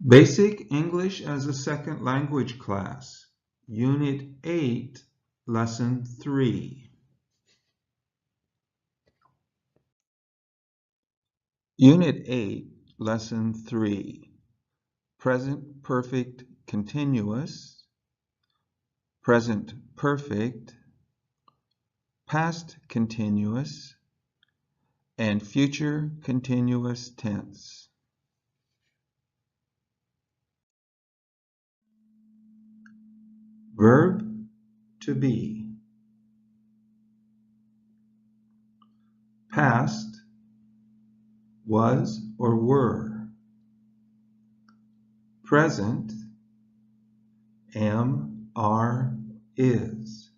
Basic English as a Second Language class, Unit 8, Lesson 3. Unit 8, Lesson 3. Present Perfect Continuous, Present Perfect, Past Continuous, and Future Continuous Tense. Verb to be. Past, was or were. Present, am, are, is.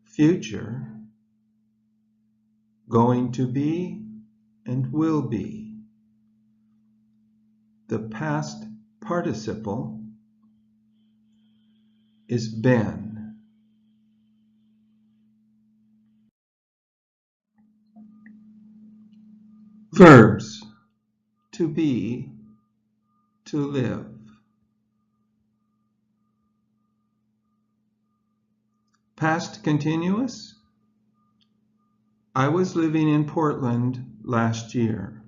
Future, going to be and will be. The past participle is been. Verbs to be, to live. Past continuous. I was living in Portland last year.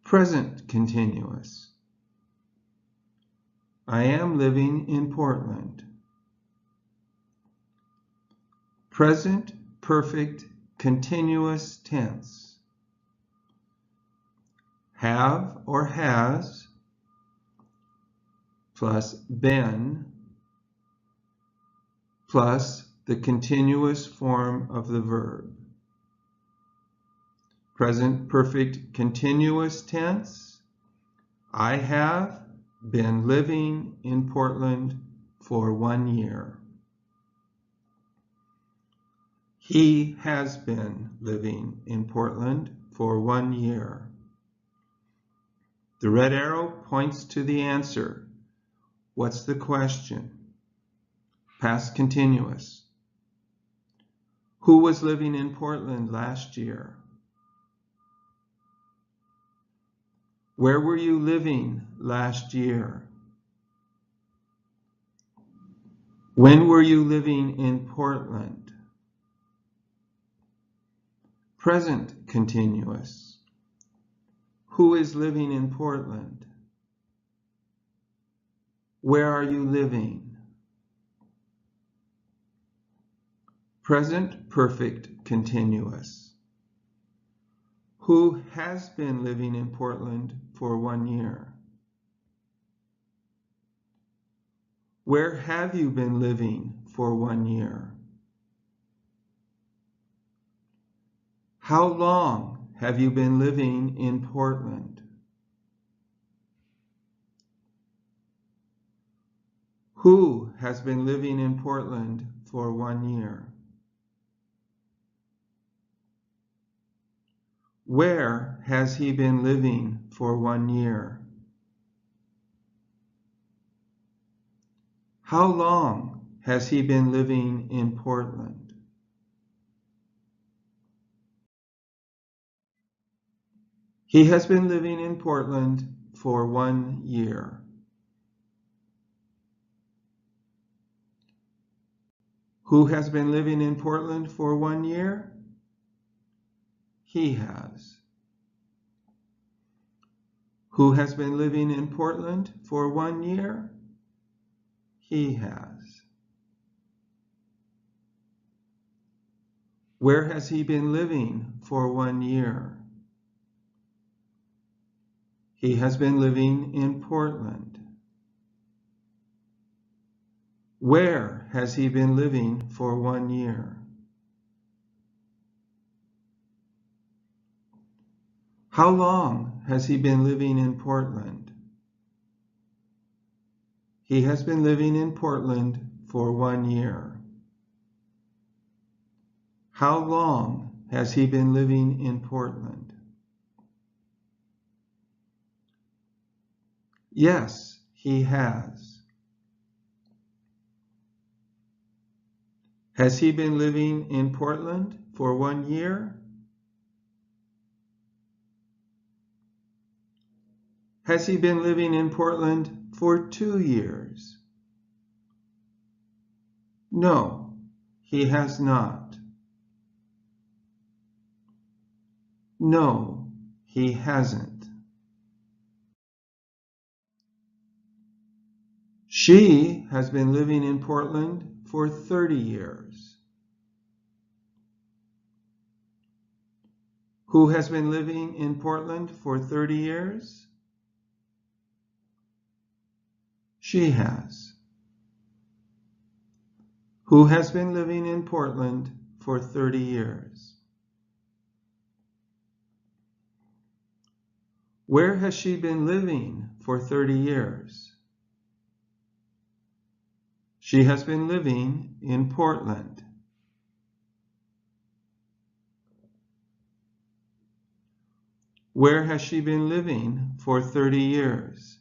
Present continuous. I am living in Portland. Present perfect continuous tense. Have or has plus been plus the continuous form of the verb. Present perfect continuous tense. I have been living in Portland for 1 year. He has been living in Portland for 1 year. The red arrow points to the answer. What's the question? Past continuous. Who was living in Portland last year? Where were you living last year? When were you living in Portland? Present continuous. Who is living in Portland? Where are you living? Present perfect continuous. Who has been living in Portland for 1 year? Where have you been living for 1 year? How long have you been living in Portland? Who has been living in Portland for 1 year? Where has he been living for 1 year? How long has he been living in Portland? He has been living in Portland for 1 year. Who has been living in Portland for 1 year? He has. Who has been living in Portland for 1 year? He has. Where has he been living for 1 year? He has been living in Portland. Where has he been living for 1 year? How long has he been living in Portland? He has been living in Portland for 1 year. How long has he been living in Portland? Yes, he has. Has he been living in Portland for 1 year? Has he been living in Portland for 2 years? No, he has not. No, he hasn't. She has been living in Portland for 30 years. Who has been living in Portland for 30 years? She has. Who has been living in Portland for 30 years? Where has she been living for 30 years? She has been living in Portland. Where has she been living for 30 years?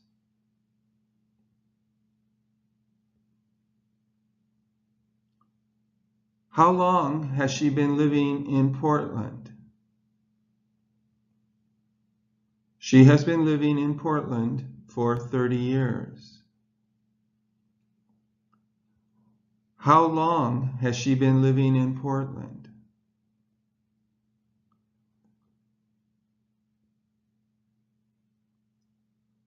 How long has she been living in Portland? She has been living in Portland for 30 years. How long has she been living in Portland?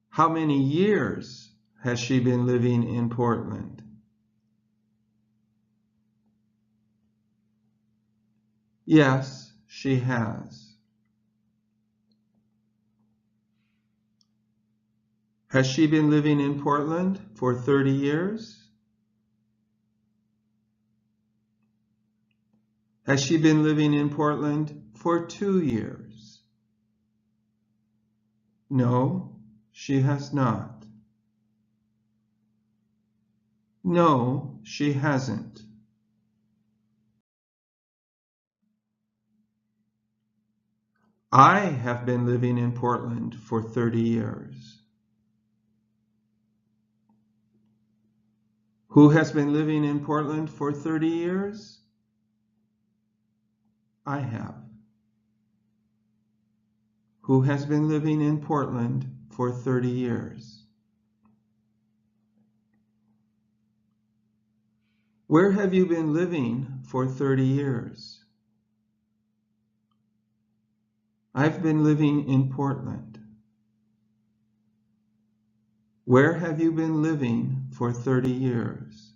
How many years has she been living in Portland? Yes, she has. Has she been living in Portland for 30 years? Has she been living in Portland for 2 years? No, she has not. No, she hasn't. I have been living in Portland for 30 years. Who has been living in Portland for 30 years? I have. Who has been living in Portland for 30 years? Where have you been living for 30 years? I've been living in Portland. Where have you been living for 30 years?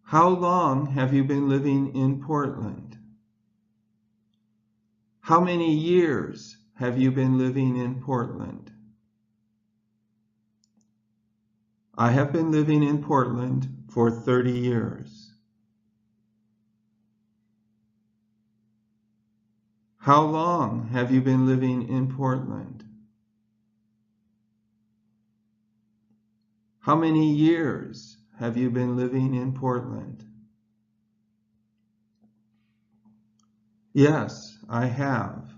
How long have you been living in Portland? How many years have you been living in Portland? I have been living in Portland for 30 years. How long have you been living in Portland? How many years have you been living in Portland? Yes, I have.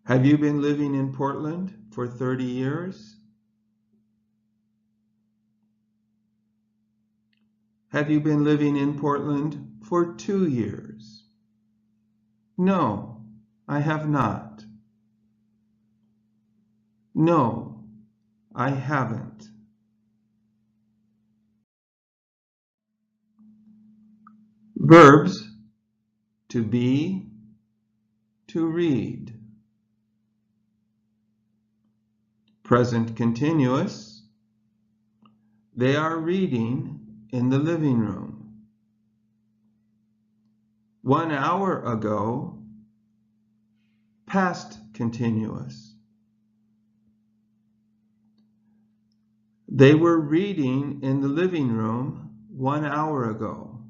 Have you been living in Portland for 30 years? Have you been living in Portland for 2 years? No, I have not. No, I haven't. Verbs: to be, to read. Present continuous: they are reading in the living room. 1 hour ago. Past continuous: they were reading in the living room 1 hour ago.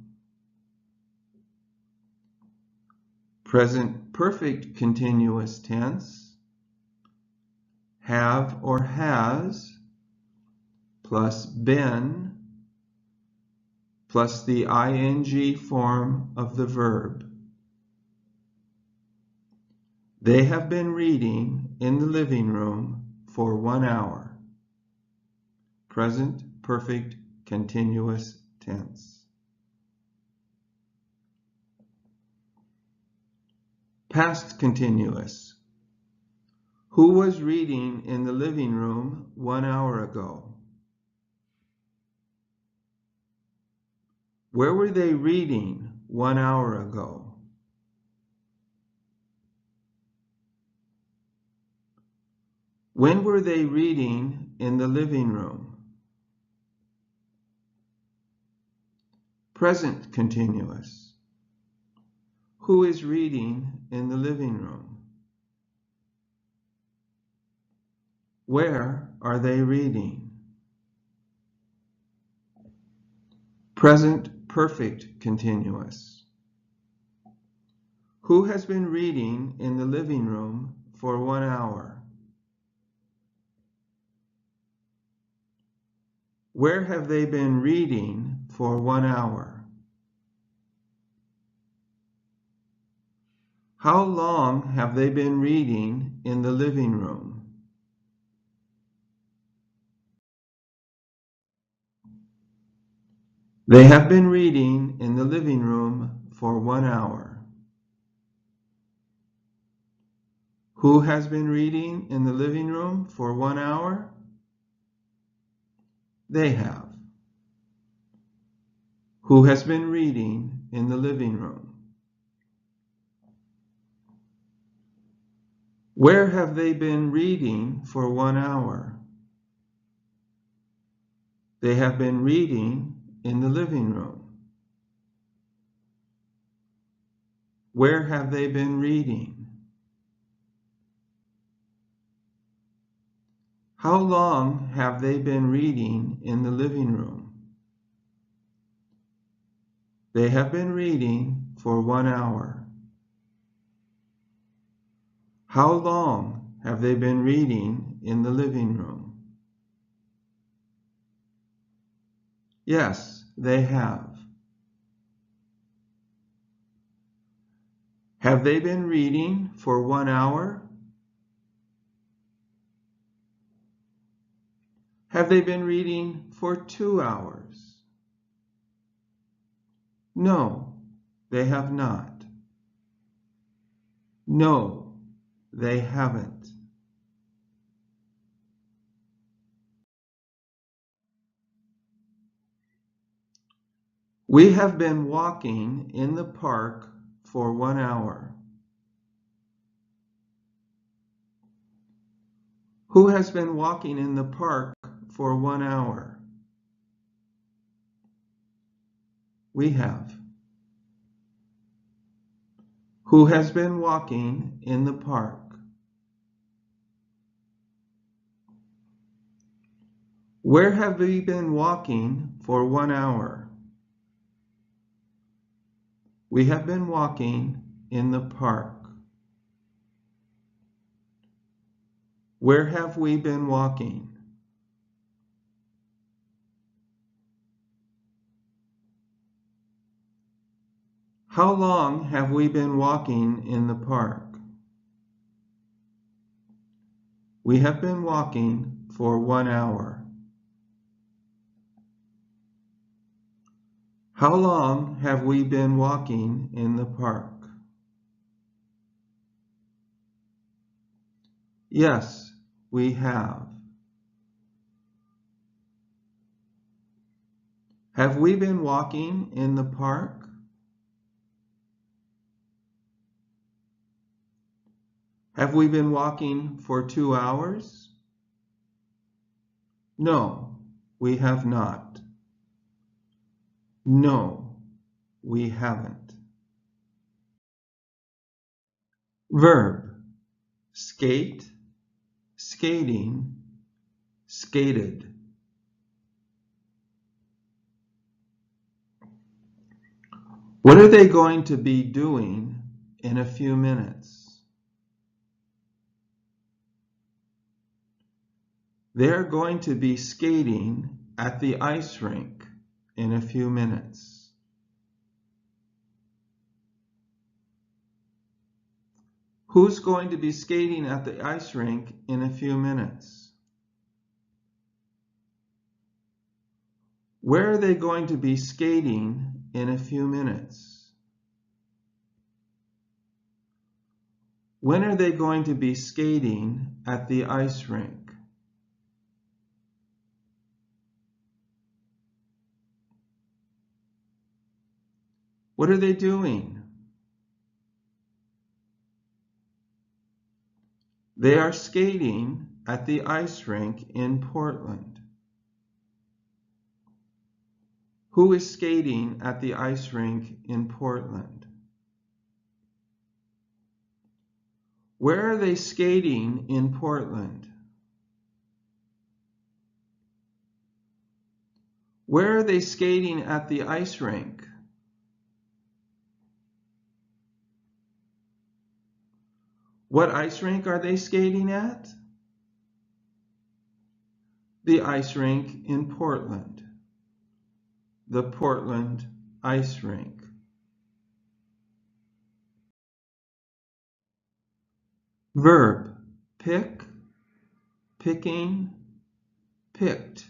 Present perfect continuous tense: have or has plus been plus the ing form of the verb. They have been reading in the living room for 1 hour. Present perfect continuous tense. Past continuous. Who was reading in the living room 1 hour ago? Where were they reading 1 hour ago? When were they reading in the living room? Present continuous. Who is reading in the living room? Where are they reading? Present perfect continuous. Who has been reading in the living room for 1 hour? Where have they been reading for 1 hour? How long have they been reading in the living room? They have been reading in the living room for 1 hour. Who has been reading in the living room for 1 hour? They have. Who has been reading in the living room? Where have they been reading for 1 hour? They have been reading in the living room. Where have they been reading? How long have they been reading in the living room? They have been reading for 1 hour. How long have they been reading in the living room? Yes, they have. Have they been reading for 1 hour? Have they been reading for 2 hours? No, they have not. No, they haven't. We have been walking in the park for 1 hour. Who has been walking in the park for 1 hour? We have. Who has been walking in the park? Where have we been walking for 1 hour? We have been walking in the park. Where have we been walking? How long have we been walking in the park? We have been walking for 1 hour. How long have we been walking in the park? Yes, we have. Have we been walking in the park? Have we been walking for 2 hours? No, we have not. No, we haven't. Verb: skate, skating, skated. What are they going to be doing in a few minutes? They're going to be skating at the ice rink in a few minutes. Who's going to be skating at the ice rink in a few minutes? Where are they going to be skating in a few minutes? When are they going to be skating at the ice rink? What are they doing? They are skating at the ice rink in Portland. Who is skating at the ice rink in Portland? Where are they skating in Portland? Where are they skating at the ice rink? What ice rink are they skating at? The ice rink in Portland. The Portland ice rink. Verb: pick, picking, picked.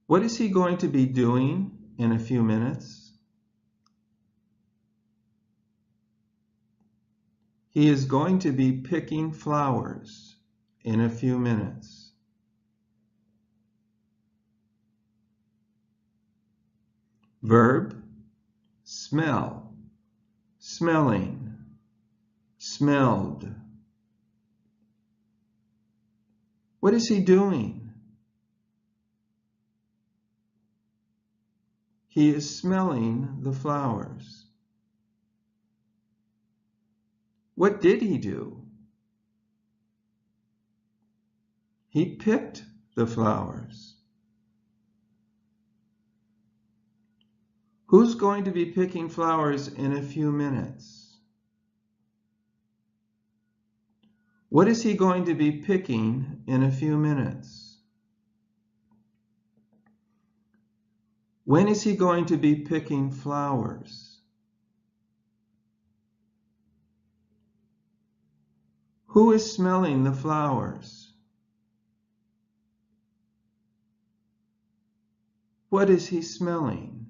What is he going to be doing in a few minutes? He is going to be picking flowers in a few minutes. Verb: smell, smelling, smelled. What is he doing? He is smelling the flowers. What did he do? He picked the flowers. Who's going to be picking flowers in a few minutes? What is he going to be picking in a few minutes? When is he going to be picking flowers? Who is smelling the flowers? What is he smelling?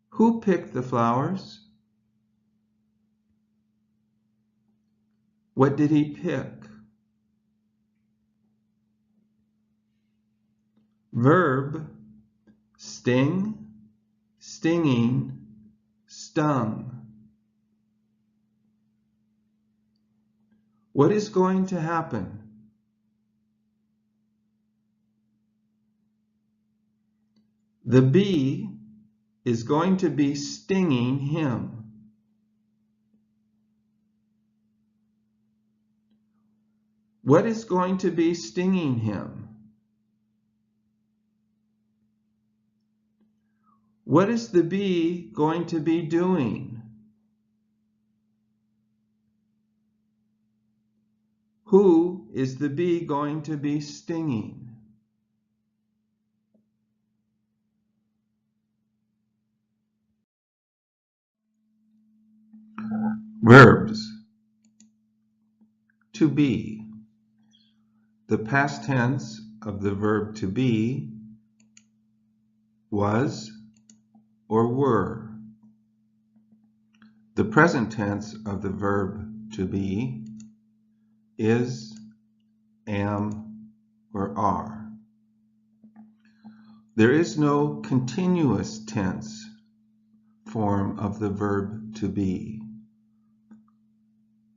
Who picked the flowers? What did he pick? Verb: sting, stinging, stung. What is going to happen? The bee is going to be stinging him. What is going to be stinging him? What is the bee going to be doing? Who is the bee going to be stinging? Verbs: to be. The past tense of the verb to be was or were. The present tense of the verb to be is, am, or are. There is no continuous tense form of the verb to be.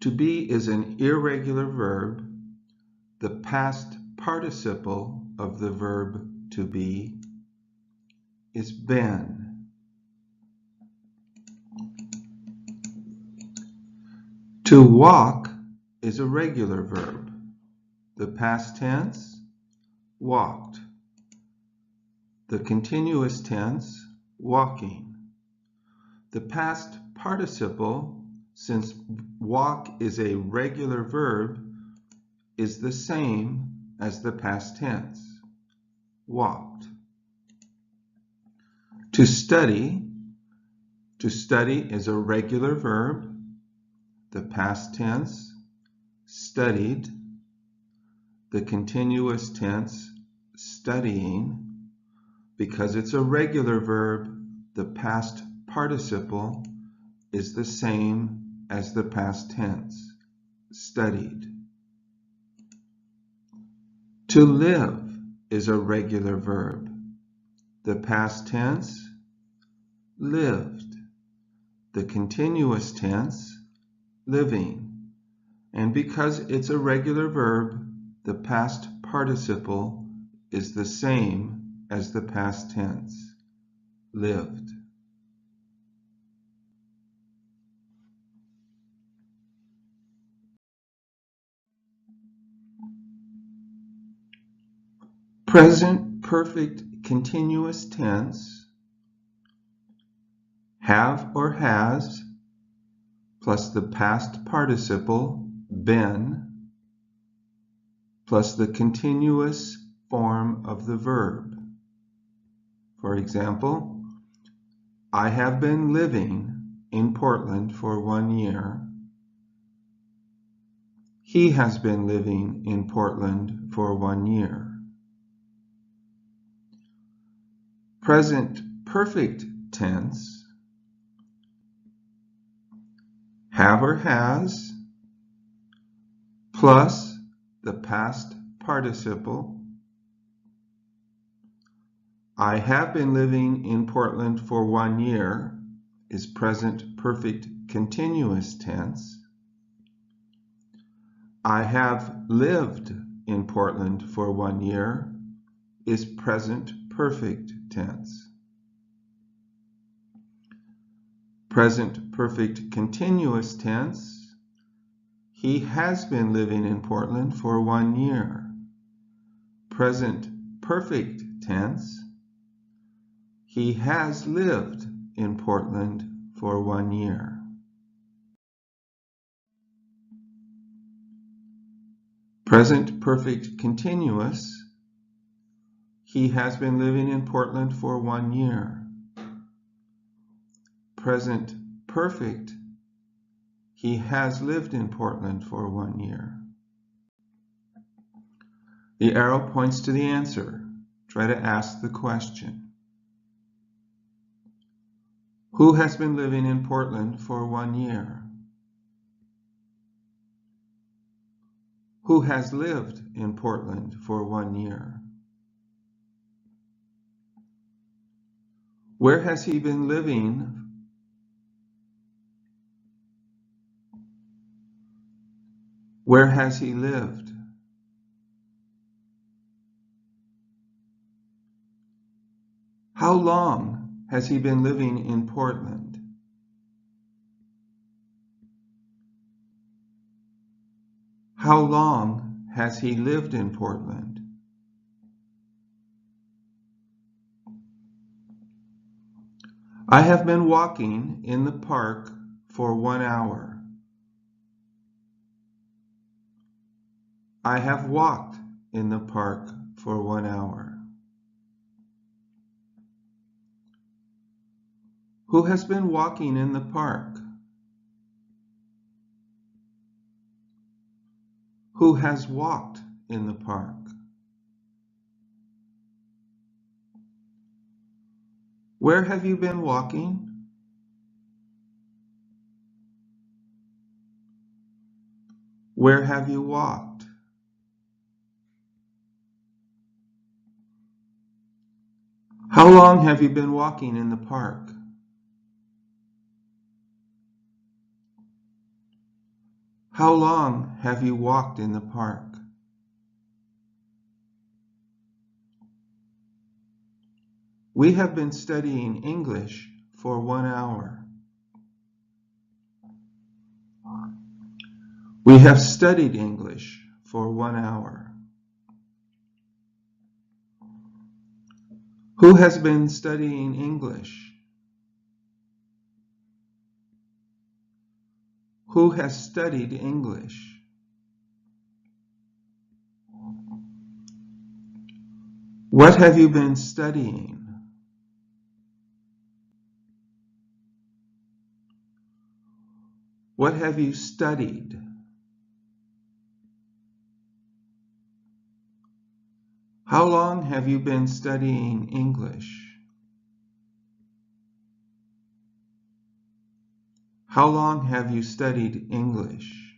To be is an irregular verb. The past participle of the verb to be is been. To walk is a regular verb. The past tense, walked. The continuous tense, walking. The past participle, since walk is a regular verb, is the same as the past tense, walked. To study is a regular verb. The past tense, studied. The continuous tense, studying. Because it's a regular verb, the past participle is the same as the past tense, studied. To live is a regular verb. The past tense, lived. The continuous tense, living. And because it's a regular verb, the past participle is the same as the past tense, lived. Present perfect continuous tense, have or has, plus the past participle, been, plus the continuous form of the verb. For example, I have been living in Portland for 1 year. He has been living in Portland for 1 year. Present perfect tense, have or has, plus the past participle. I have been living in Portland for 1 year is present perfect continuous tense. I have lived in Portland for 1 year is present perfect tense. Present perfect continuous tense, he has been living in Portland for 1 year. Present perfect tense, he has lived in Portland for 1 year. Present perfect continuous, he has been living in Portland for 1 year. Present perfect, he has lived in Portland for 1 year. The arrow points to the answer. Try to ask the question. Who has been living in Portland for 1 year? Who has lived in Portland for 1 year? Where has he been living? Where has he lived? How long has he been living in Portland? How long has he lived in Portland? I have been walking in the park for 1 hour. I have walked in the park for 1 hour. Who has been walking in the park? Who has walked in the park? Where have you been walking? Where have you walked? How long have you been walking in the park? How long have you walked in the park? We have been studying English for 1 hour. We have studied English for 1 hour. Who has been studying English? Who has studied English? What have you been studying? What have you studied? How long have you been studying English? How long have you studied English?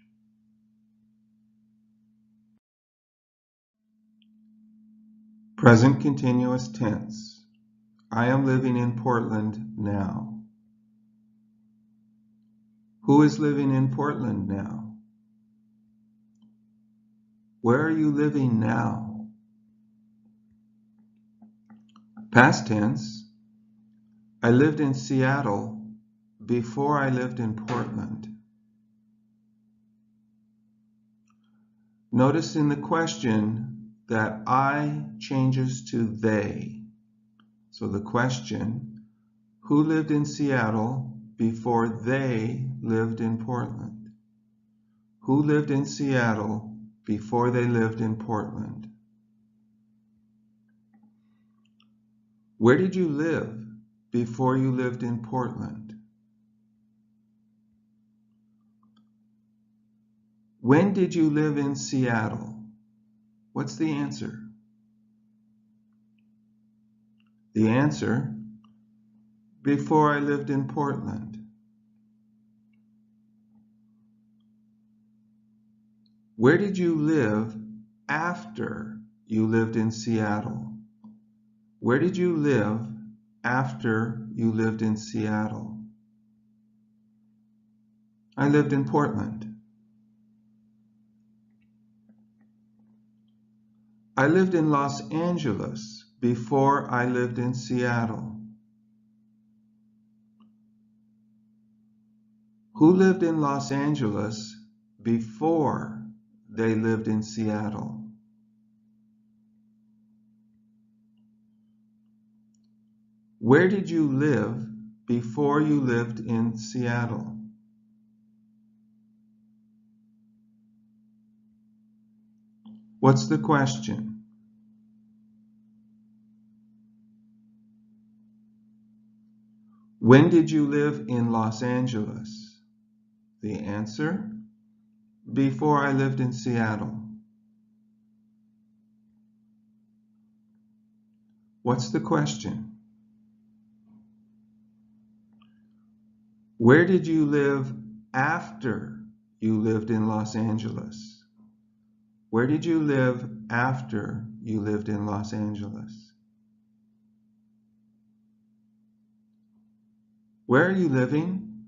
Present continuous tense. I am living in Portland now. Who is living in Portland now? Where are you living now? Past tense. I lived in Seattle before I lived in Portland. Notice in the question that I changes to they. So the question, who lived in Seattle before they lived in Portland? Who lived in Seattle before they lived in Portland? Where did you live before you lived in Portland? When did you live in Seattle? What's the answer? The answer, before I lived in Portland. Where did you live after you lived in Seattle? Where did you live after you lived in Seattle? I lived in Portland. I lived in Los Angeles before I lived in Seattle. Who lived in Los Angeles before they lived in Seattle? Where did you live before you lived in Seattle? What's the question? When did you live in Los Angeles? The answer, before I lived in Seattle. What's the question? Where did you live after you lived in Los Angeles? Where did you live after you lived in Los Angeles? Where are you living?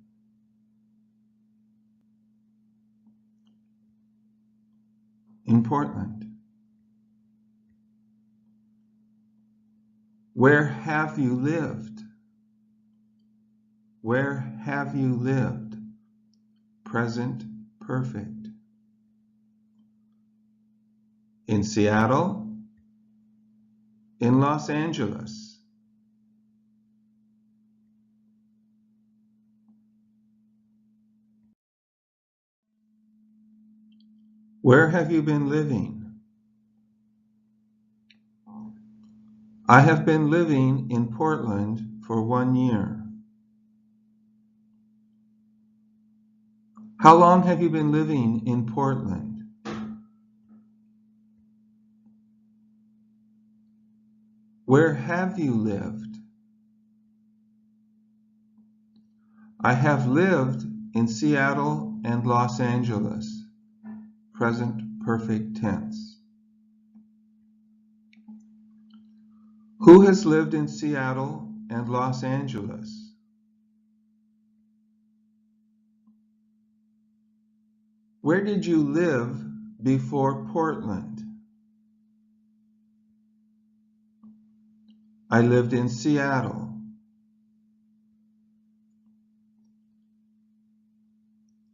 In Portland. Where have you lived? Where have you lived? Present perfect. In Seattle? In Los Angeles? Where have you been living? I have been living in Portland for 1 year. How long have you been living in Portland? Where have you lived? I have lived in Seattle and Los Angeles. Present perfect tense. Who has lived in Seattle and Los Angeles? Where did you live before Portland? I lived in Seattle.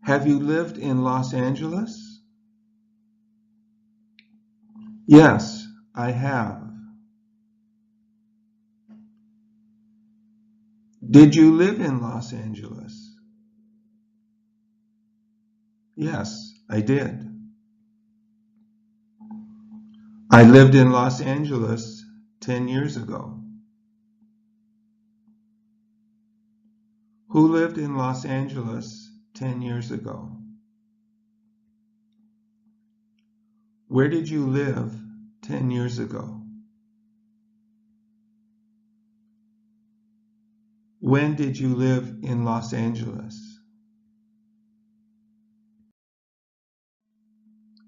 Have you lived in Los Angeles? Yes, I have. Did you live in Los Angeles? Yes, I did. I lived in Los Angeles 10 years ago. Who lived in Los Angeles 10 years ago? Where did you live 10 years ago? When did you live in Los Angeles?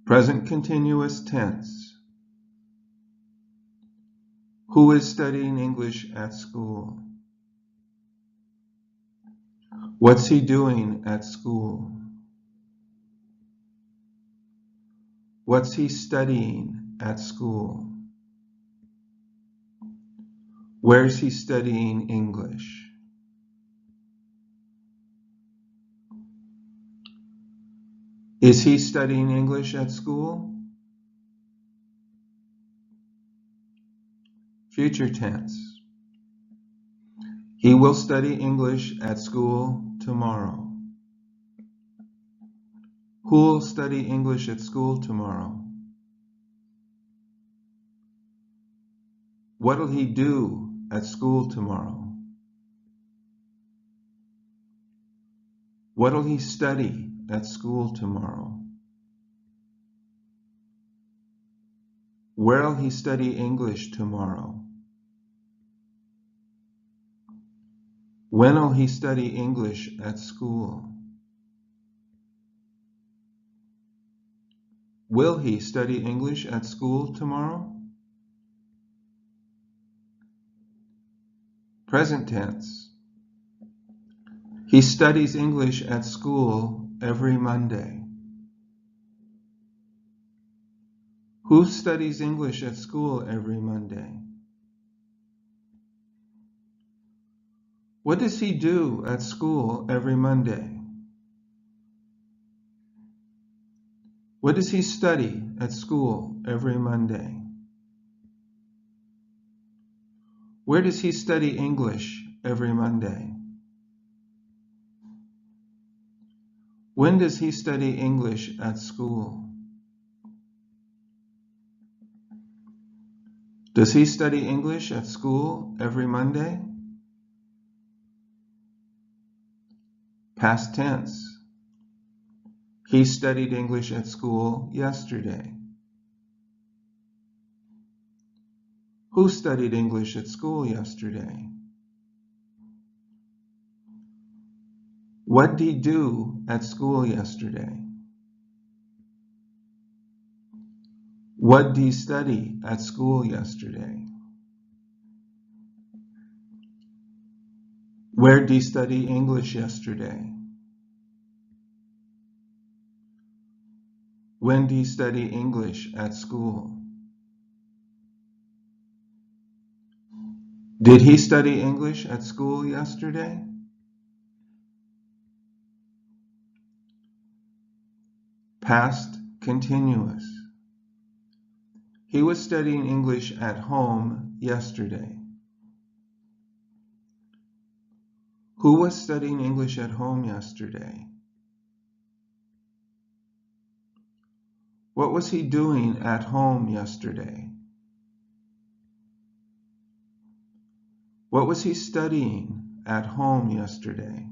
Present continuous tense. Who is studying English at school? What's he doing at school? What's he studying at school? Where's he studying English? Is he studying English at school? Future tense. He will study English at school tomorrow. Who'll study English at school tomorrow? What'll he do at school tomorrow? What'll he study at school tomorrow? Where'll he study English tomorrow? When'll he study English at school? Will he study English at school tomorrow? Present tense. He studies English at school every Monday. Who studies English at school every Monday? What does he do at school every Monday? What does he study at school every Monday? Where does he study English every Monday? When does he study English at school? Does he study English at school every Monday? Past tense. He studied English at school yesterday. Who studied English at school yesterday? What did he do at school yesterday? What did he study at school yesterday? Where did he study English yesterday? When did he study English at school? Did he study English at school yesterday? Past continuous. He was studying English at home yesterday. Who was studying English at home yesterday? What was he doing at home yesterday? What was he studying at home yesterday?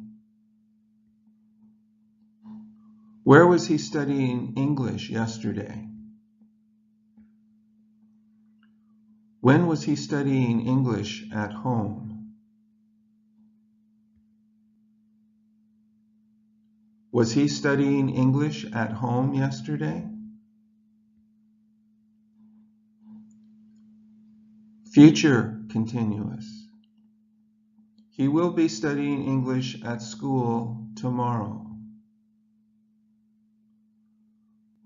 Where was he studying English yesterday? When was he studying English at home? Was he studying English at home yesterday? Future continuous. He will be studying English at school tomorrow.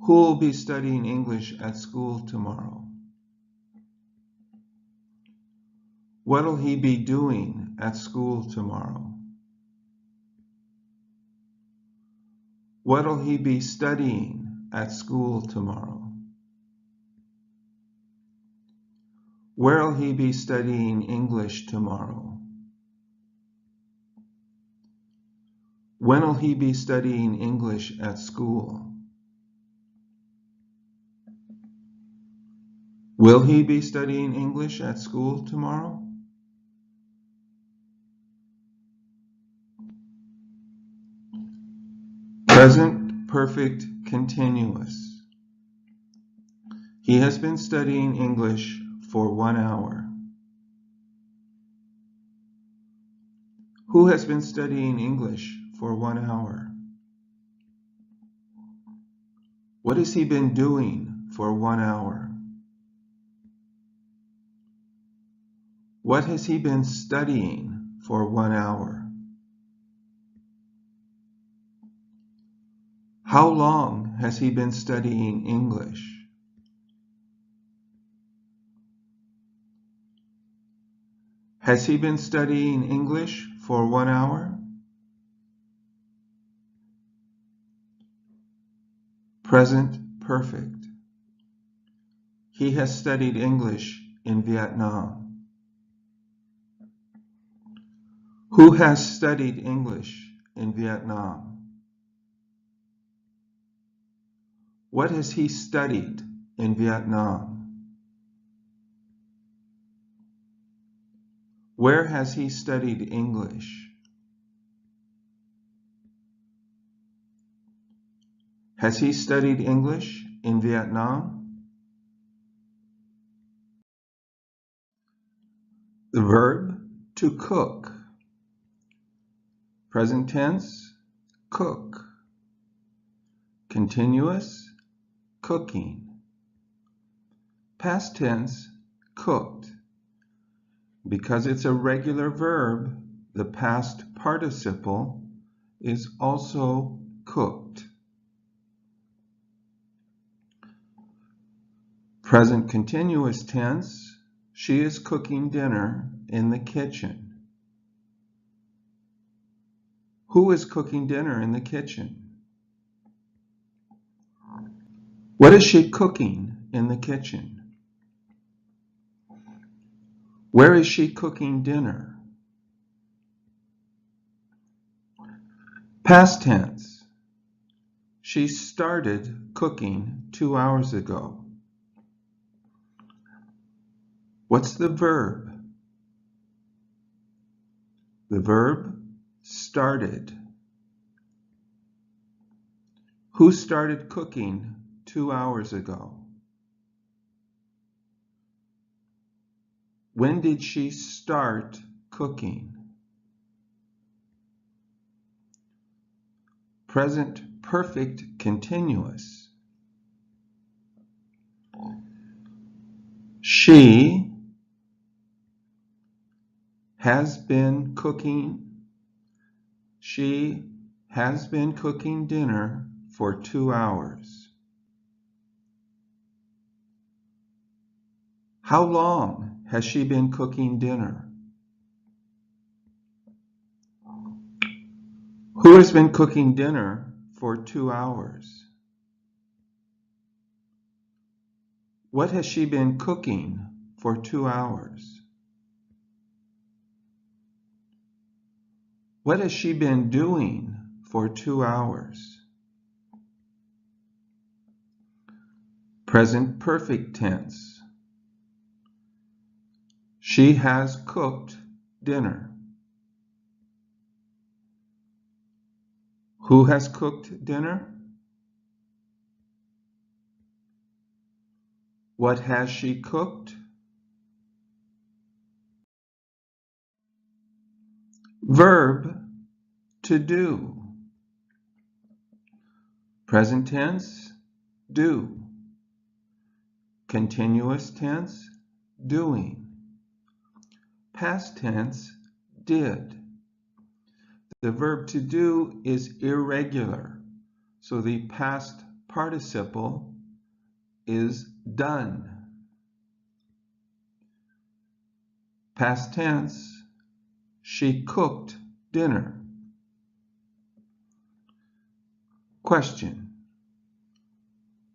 Who will be studying English at school tomorrow? What'll he be doing at school tomorrow? What'll he be studying at school tomorrow? Where'll he be studying English tomorrow? When'll he be studying English at school? Will he be studying English at school tomorrow? Present perfect continuous. He has been studying English for 1 hour. Who has been studying English for 1 hour? What has he been doing for 1 hour? What has he been studying for 1 hour? How long has he been studying English? Has he been studying English for 1 hour? Present perfect. He has studied English in Vietnam. Who has studied English in Vietnam? What has he studied in Vietnam? Where has he studied English? Has he studied English in Vietnam? The verb to cook. Present tense, cook. Continuous, cooking. Past tense, cooked. Because it's a regular verb, the past participle is also cooked. Present continuous tense, she is cooking dinner in the kitchen. Who is cooking dinner in the kitchen? What is she cooking in the kitchen? Where is she cooking dinner? Past tense, she started cooking 2 hours ago. What's the verb? The verb started. Who started cooking 2 hours ago? When did she start cooking? Present perfect continuous. She has been cooking. She has been cooking dinner for 2 hours. How long has she been cooking dinner? Who has been cooking dinner for 2 hours? What has she been cooking for 2 hours? What has she been doing for 2 hours? Present perfect tense. She has cooked dinner. Who has cooked dinner? What has she cooked? Verb to do. Present tense, do. Continuous tense, doing. Past tense, did. The verb to do is irregular, so the past participle is done. Past tense, she cooked dinner. Question: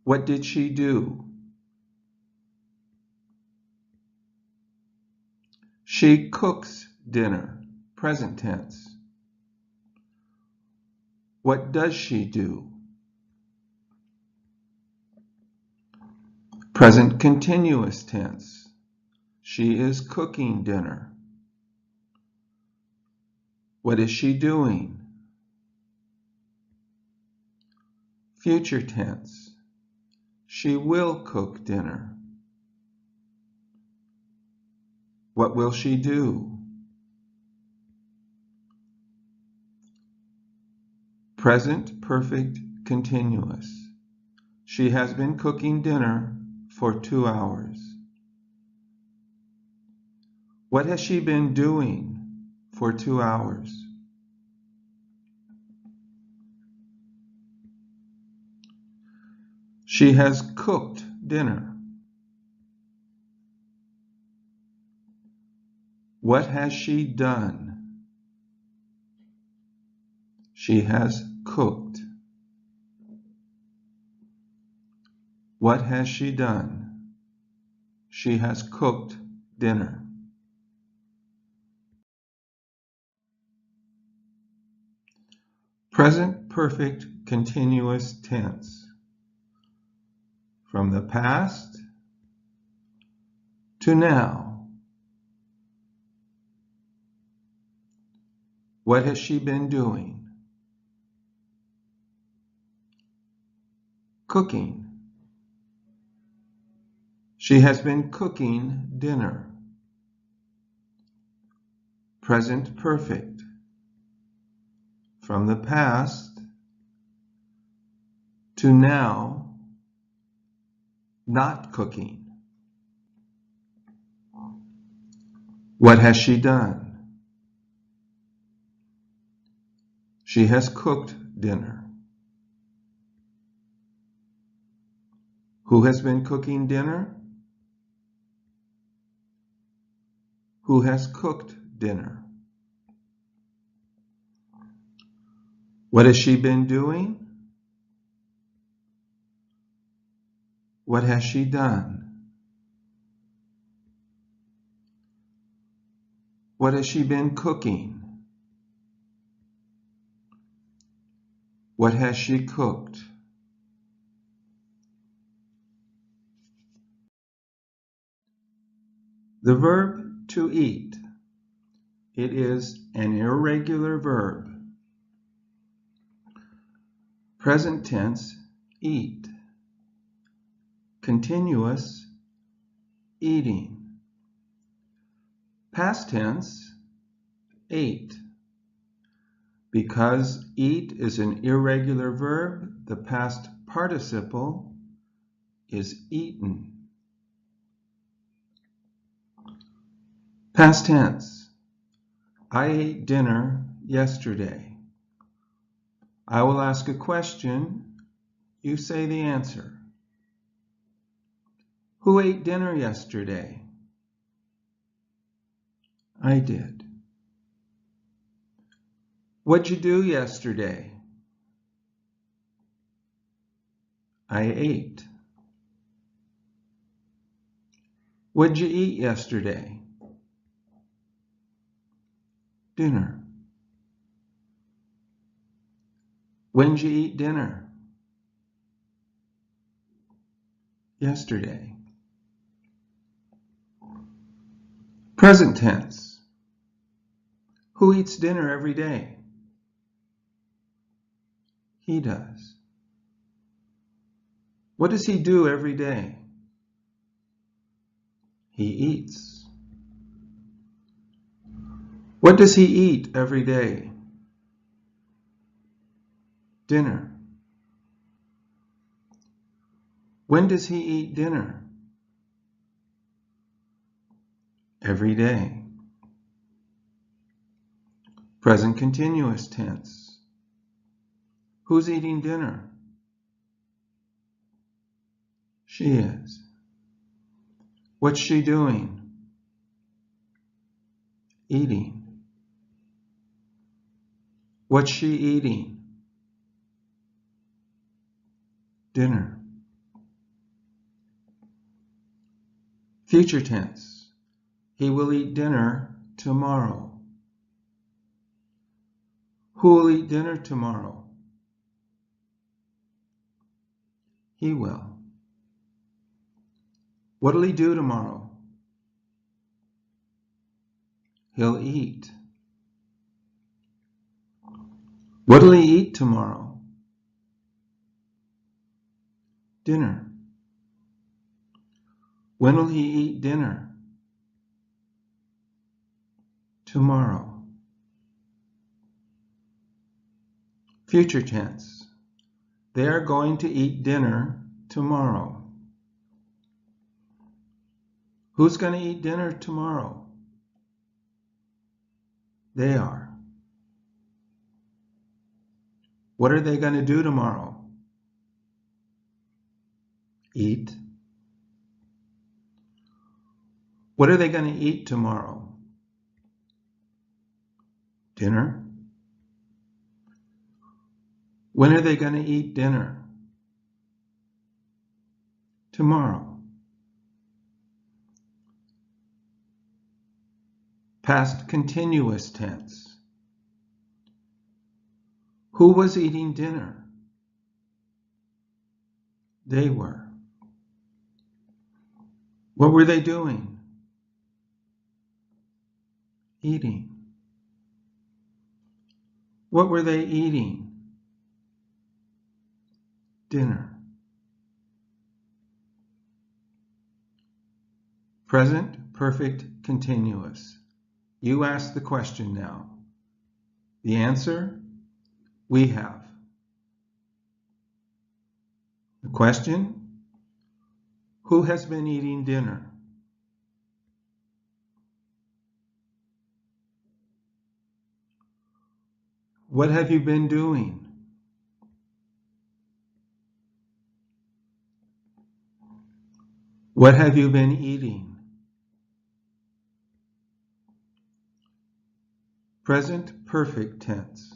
what did she do? She cooks dinner. Present tense. What does she do? Present continuous tense. She is cooking dinner. What is she doing? Future tense. She will cook dinner. What will she do? Present perfect continuous. She has been cooking dinner for 2 hours. What has she been doing for 2 hours? She has cooked dinner. What has she done? She has cooked. What has she done? She has cooked dinner. Present perfect continuous tense. From the past to now. What has she been doing? Cooking. She has been cooking dinner. Present perfect. From the past to now, not cooking. What has she done? She has cooked dinner. Who has been cooking dinner? Who has cooked dinner? What has she been doing? What has she done? What has she been cooking? What has she cooked? The verb to eat. It is an irregular verb. Present tense, eat. Continuous, eating. Past tense, ate. Because eat is an irregular verb, the past participle is eaten. Past tense, I ate dinner yesterday. I will ask a question, you say the answer. Who ate dinner yesterday? I did. What'd you do yesterday? I ate. What'd you eat yesterday? Dinner. When'd you eat dinner? Yesterday. Present tense. Who eats dinner every day? He does. What does he do every day? He eats. What does he eat every day? Dinner. When does he eat dinner? Every day. Present continuous tense. Who's eating dinner? She is. What's she doing? Eating. What's she eating? Dinner. Future tense. He will eat dinner tomorrow. Who will eat dinner tomorrow? He will. What'll he do tomorrow? He'll eat. What'll he eat tomorrow? Dinner. When will he eat dinner? Tomorrow. Future tense. They are going to eat dinner tomorrow? Who's going to eat dinner tomorrow? They are. What are they going to do tomorrow? Eat. What are they going to eat tomorrow? Dinner. When are they going to eat dinner? Tomorrow. Past continuous tense. Who was eating dinner? They were. What were they doing? Eating. What were they eating? Dinner. Present perfect continuous. You ask the question now. The answer? We have. The question? Who has been eating dinner? What have you been doing? What have you been eating? Present perfect tense.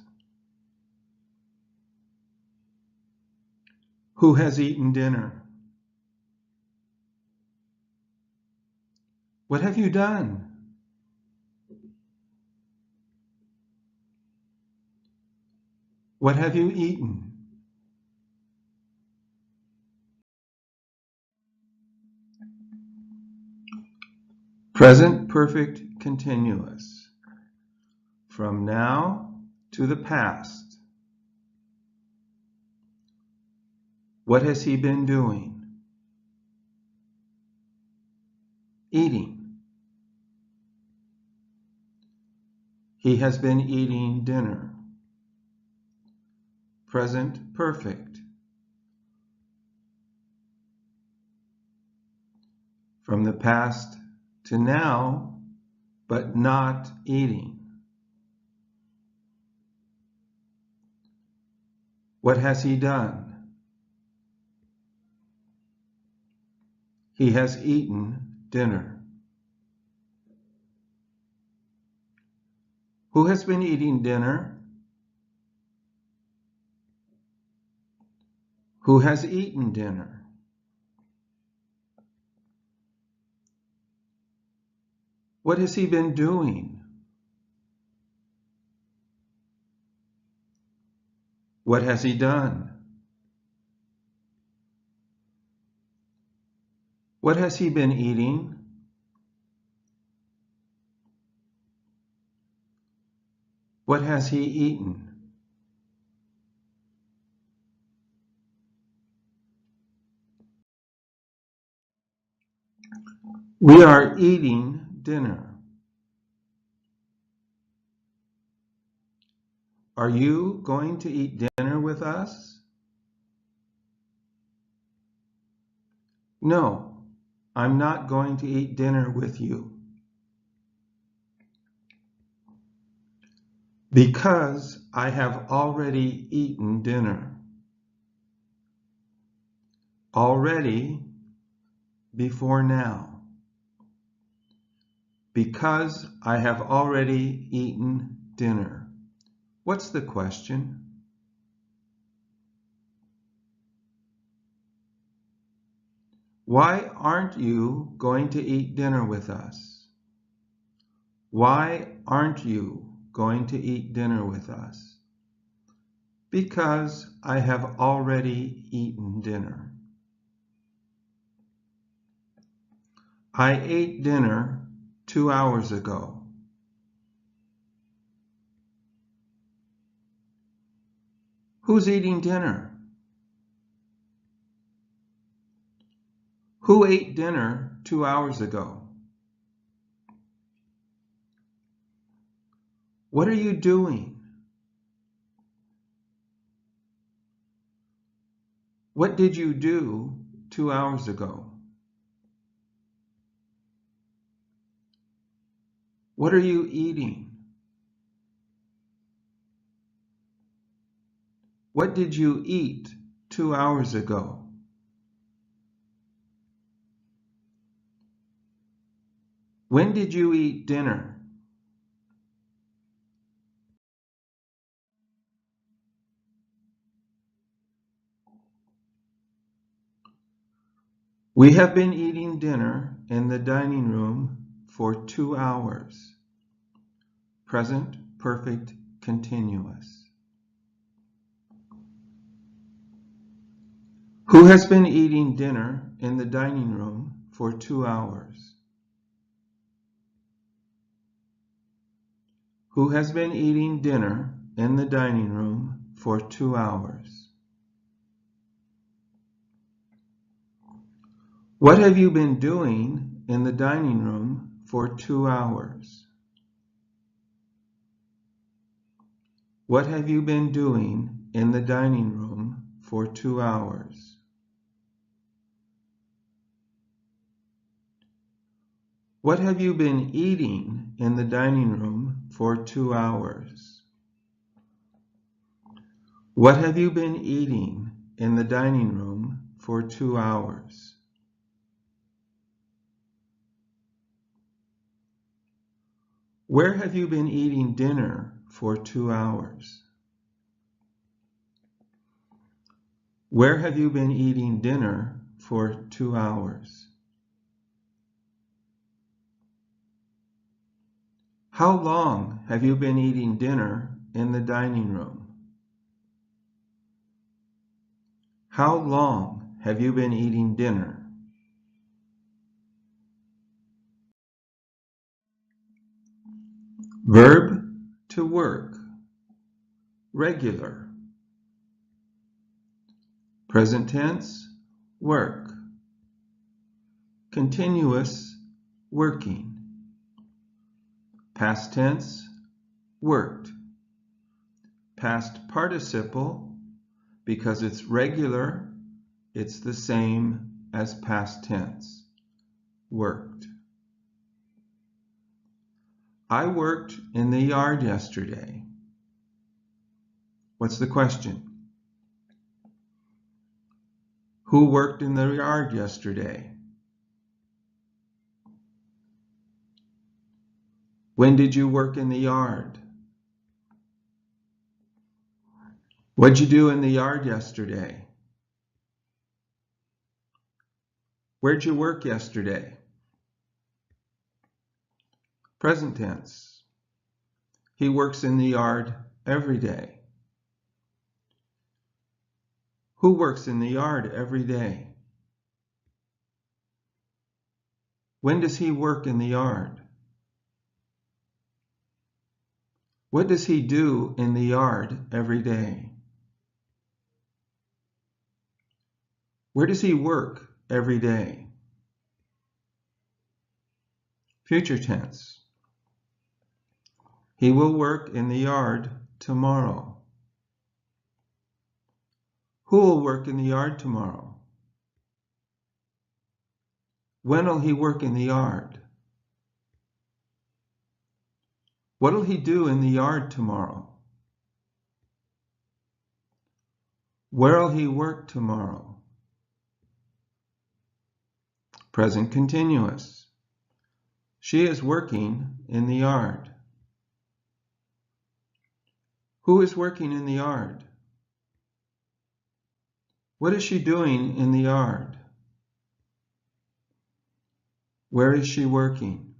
Who has eaten dinner? What have you done? What have you eaten? Present perfect continuous. From now to the past. What has he been doing? Eating. He has been eating dinner. Present perfect. From the past to now, but not eating. What has he done? He has eaten dinner. Who has been eating dinner? Who has eaten dinner? What has he been doing? What has he done? What has he been eating? What has he eaten? We are eating dinner. Are you going to eat dinner with us? No, I'm not going to eat dinner with you. Because I have already eaten dinner. Already before now. Because I have already eaten dinner. What's the question? Why aren't you going to eat dinner with us? Why aren't you going to eat dinner with us? Because I have already eaten dinner. I ate dinner 2 hours ago. Who's eating dinner? Who ate dinner 2 hours ago? What are you doing? What did you do 2 hours ago? What are you eating? What did you eat 2 hours ago? When did you eat dinner? We have been eating dinner in the dining room for 2 hours. Present perfect continuous. Who has been eating dinner in the dining room for 2 hours? Who has been eating dinner in the dining room for 2 hours? What have you been doing in the dining room for 2 hours? What have you been doing in the dining room for 2 hours? What have you been eating in the dining room for 2 hours? What have you been eating in the dining room for 2 hours? Where have you been eating dinner for 2 hours? Where have you been eating dinner for 2 hours? How long have you been eating dinner in the dining room? How long have you been eating dinner? Verb to work. Regular. Present tense, work. Continuous, working. Past tense, worked. Past participle, because it's regular, it's the same as past tense, worked. I worked in the yard yesterday. What's the question? Who worked in the yard yesterday? When did you work in the yard? What'd you do in the yard yesterday? Where'd you work yesterday? Present tense. He works in the yard every day. Who works in the yard every day? When does he work in the yard? What does he do in the yard every day? Where does he work every day? Future tense. He will work in the yard tomorrow. Who will work in the yard tomorrow? When will he work in the yard? What will he do in the yard tomorrow? Where will he work tomorrow? Present continuous. She is working in the yard. Who is working in the yard? What is she doing in the yard? Where is she working?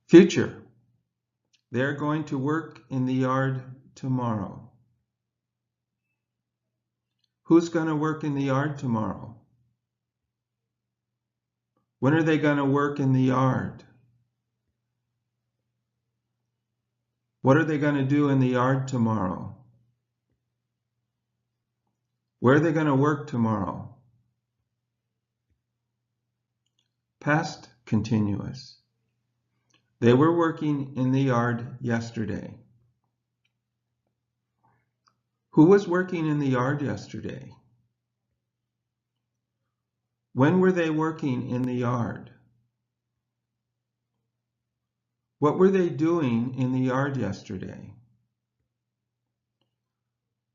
Future. They are going to work in the yard tomorrow. Who's going to work in the yard tomorrow? When are they going to work in the yard? What are they going to do in the yard tomorrow? Where are they going to work tomorrow? Past continuous. They were working in the yard yesterday. Who was working in the yard yesterday? When were they working in the yard? What were they doing in the yard yesterday?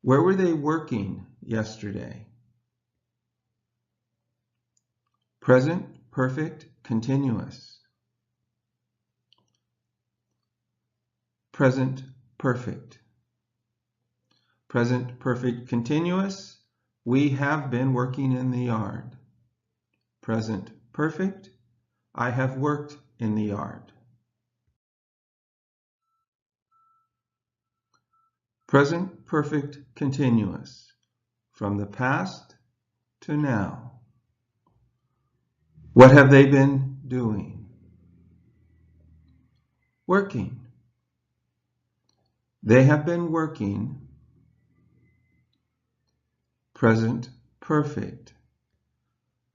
Where were they working yesterday? Present, perfect, continuous. Present, perfect. Present, perfect, continuous. We have been working in the yard. Present, perfect. I have worked in the yard. Present, perfect, continuous. From the past to now. What have they been doing? Working. They have been working. Present perfect.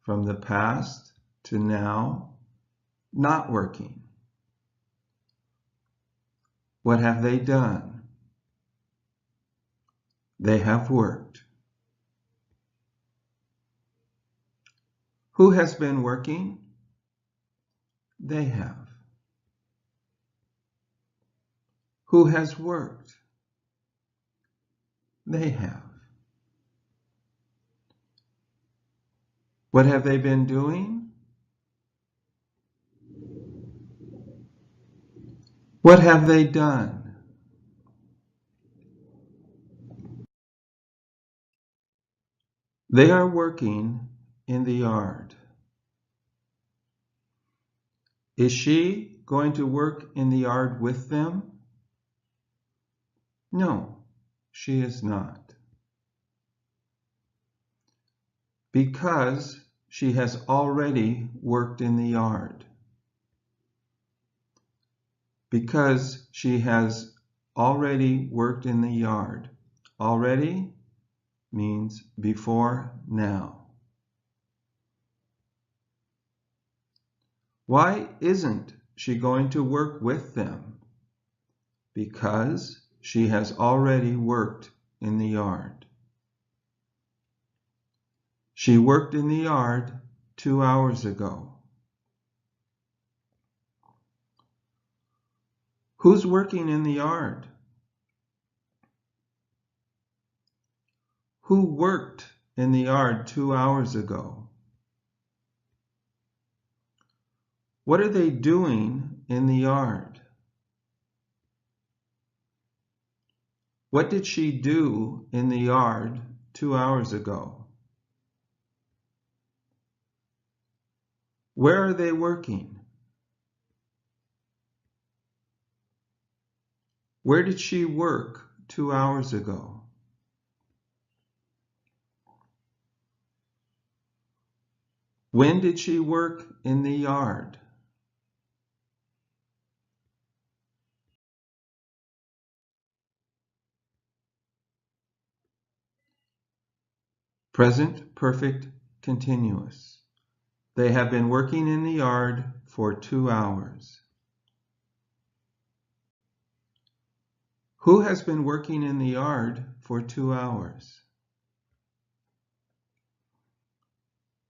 From the past to now, not working. What have they done? They have worked. Who has been working? They have. Who has worked? They have. What have they been doing? What have they done? They are working in the yard. Is she going to work in the yard with them? No, she is not. Because she has already worked in the yard. Because she has already worked in the yard. Already means before now. Why isn't she going to work with them? Because she has already worked in the yard. She worked in the yard 2 hours ago. Who's working in the yard? Who worked in the yard 2 hours ago? What are they doing in the yard? What did she do in the yard 2 hours ago? Where are they working? Where did she work 2 hours ago? When did she work in the yard? Present perfect continuous. They have been working in the yard for 2 hours. Who has been working in the yard for 2 hours?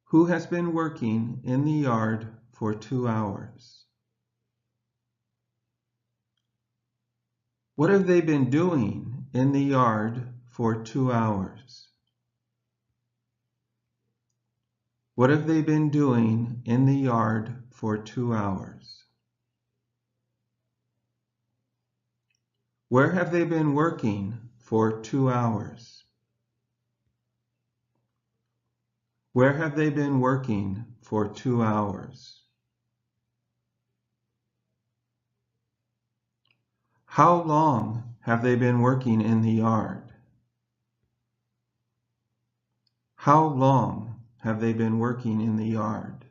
Who has been working in the yard for 2 hours? What have they been doing in the yard for 2 hours? What have they been doing in the yard for 2 hours? Where have they been working for 2 hours? Where have they been working for 2 hours? How long have they been working in the yard? How long have they been working in the yard?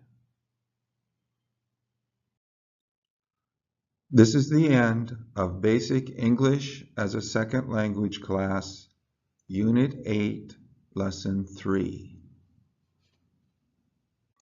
This is the end of Basic English as a Second Language class, Unit 8, Lesson 3.